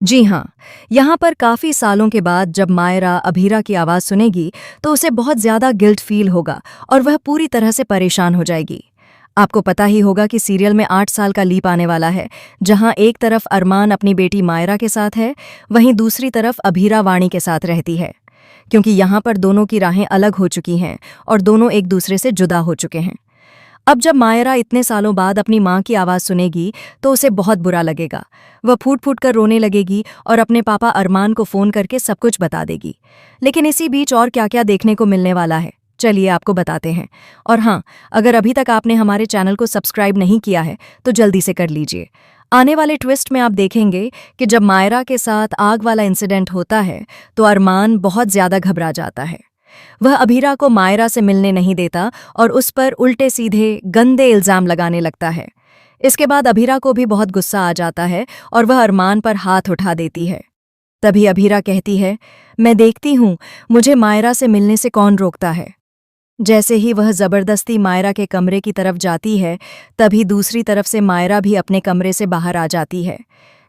जी हाँ, यहाँ पर काफ़ी सालों के बाद जब मायरा अभीरा की आवाज़ सुनेगी तो उसे बहुत ज़्यादा गिल्ट फील होगा और वह पूरी तरह से परेशान हो जाएगी। आपको पता ही होगा कि सीरियल में 8 साल का लीप आने वाला है, जहाँ एक तरफ अरमान अपनी बेटी मायरा के साथ है, वहीं दूसरी तरफ अभीरा वाणी के साथ रहती है। क्योंकि यहाँ पर दोनों की राहें अलग हो चुकी हैं और दोनों एक दूसरे से जुदा हो चुके हैं। अब जब मायरा इतने सालों बाद अपनी माँ की आवाज़ सुनेगी तो उसे बहुत बुरा लगेगा। वह फूट फूट कर रोने लगेगी और अपने पापा अरमान को फ़ोन करके सब कुछ बता देगी। लेकिन इसी बीच और क्या क्या देखने को मिलने वाला है, चलिए आपको बताते हैं। और हाँ, अगर अभी तक आपने हमारे चैनल को सब्सक्राइब नहीं किया है तो जल्दी से कर लीजिए। आने वाले ट्विस्ट में आप देखेंगे कि जब मायरा के साथ आग वाला इंसिडेंट होता है तो अरमान बहुत ज़्यादा घबरा जाता है। वह अभीरा को मायरा से मिलने नहीं देता और उस पर उल्टे सीधे गंदे इल्जाम लगाने लगता है। इसके बाद अभीरा को भी बहुत गुस्सा आ जाता है और वह अरमान पर हाथ उठा देती है। तभी अभीरा कहती है, मैं देखती हूँ मुझे मायरा से मिलने से कौन रोकता है। जैसे ही वह जबरदस्ती मायरा के कमरे की तरफ जाती है, तभी दूसरी तरफ से मायरा भी अपने कमरे से बाहर आ जाती है।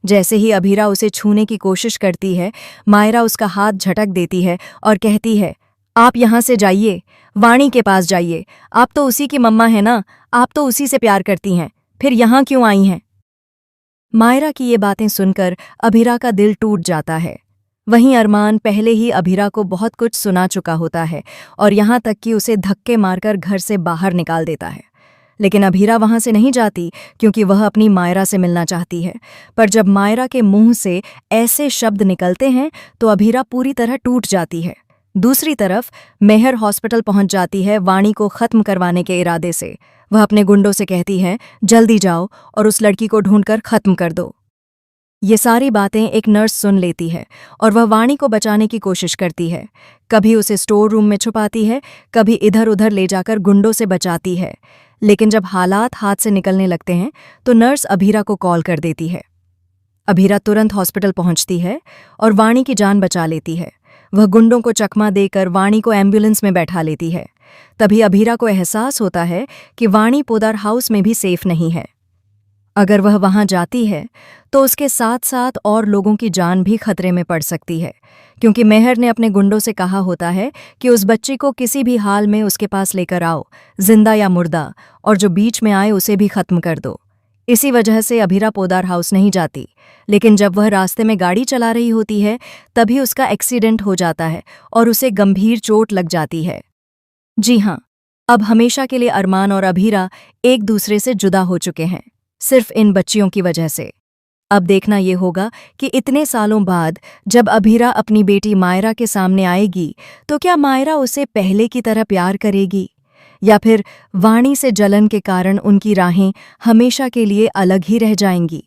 जैसे ही अभीरा उसे छूने की कोशिश करती है, मायरा उसका हाथ झटक देती है और कहती है, आप यहाँ से जाइए, वाणी के पास जाइए। आप तो उसी की मम्मा है ना, आप तो उसी से प्यार करती हैं, फिर यहाँ क्यों आई हैं? मायरा की ये बातें सुनकर अभीरा का दिल टूट जाता है। वहीं अरमान पहले ही अभीरा को बहुत कुछ सुना चुका होता है और यहाँ तक कि उसे धक्के मारकर घर से बाहर निकाल देता है। लेकिन अभीरा वहां से नहीं जाती क्योंकि वह अपनी मायरा से मिलना चाहती है। पर जब मायरा के मुंह से ऐसे शब्द निकलते हैं तो अभीरा पूरी तरह टूट जाती है। दूसरी तरफ मेहर हॉस्पिटल पहुंच जाती है वाणी को खत्म करवाने के इरादे से। वह अपने गुंडों से कहती है, जल्दी जाओ और उस लड़की को ढूंढकर खत्म कर दो। ये सारी बातें एक नर्स सुन लेती है और वह वाणी को बचाने की कोशिश करती है। कभी उसे स्टोर रूम में छुपाती है, कभी इधर उधर ले जाकर गुंडों से बचाती है। लेकिन जब हालात हाथ से निकलने लगते हैं तो नर्स अभीरा को कॉल कर देती है। अभीरा तुरंत हॉस्पिटल पहुंचती है और वाणी की जान बचा लेती है। वह गुंडों को चकमा देकर वाणी को एम्बुलेंस में बैठा लेती है। तभी अभीरा को एहसास होता है कि वाणी पोदार हाउस में भी सेफ नहीं है। अगर वह वहां जाती है तो उसके साथ साथ और लोगों की जान भी खतरे में पड़ सकती है, क्योंकि मेहर ने अपने गुंडों से कहा होता है कि उस बच्ची को किसी भी हाल में उसके पास लेकर आओ, जिंदा या मुर्दा, और जो बीच में आए उसे भी खत्म कर दो। इसी वजह से अभीरा पोदार हाउस नहीं जाती। लेकिन जब वह रास्ते में गाड़ी चला रही होती है तभी उसका एक्सीडेंट हो जाता है और उसे गंभीर चोट लग जाती है। जी हाँ, अब हमेशा के लिए अरमान और अभीरा एक दूसरे से जुदा हो चुके हैं, सिर्फ इन बच्चियों की वजह से। अब देखना ये होगा कि इतने सालों बाद जब अभीरा अपनी बेटी मायरा के सामने आएगी तो क्या मायरा उसे पहले की तरह प्यार करेगी, या फिर वाणी से जलन के कारण उनकी राहें हमेशा के लिए अलग ही रह जाएंगी।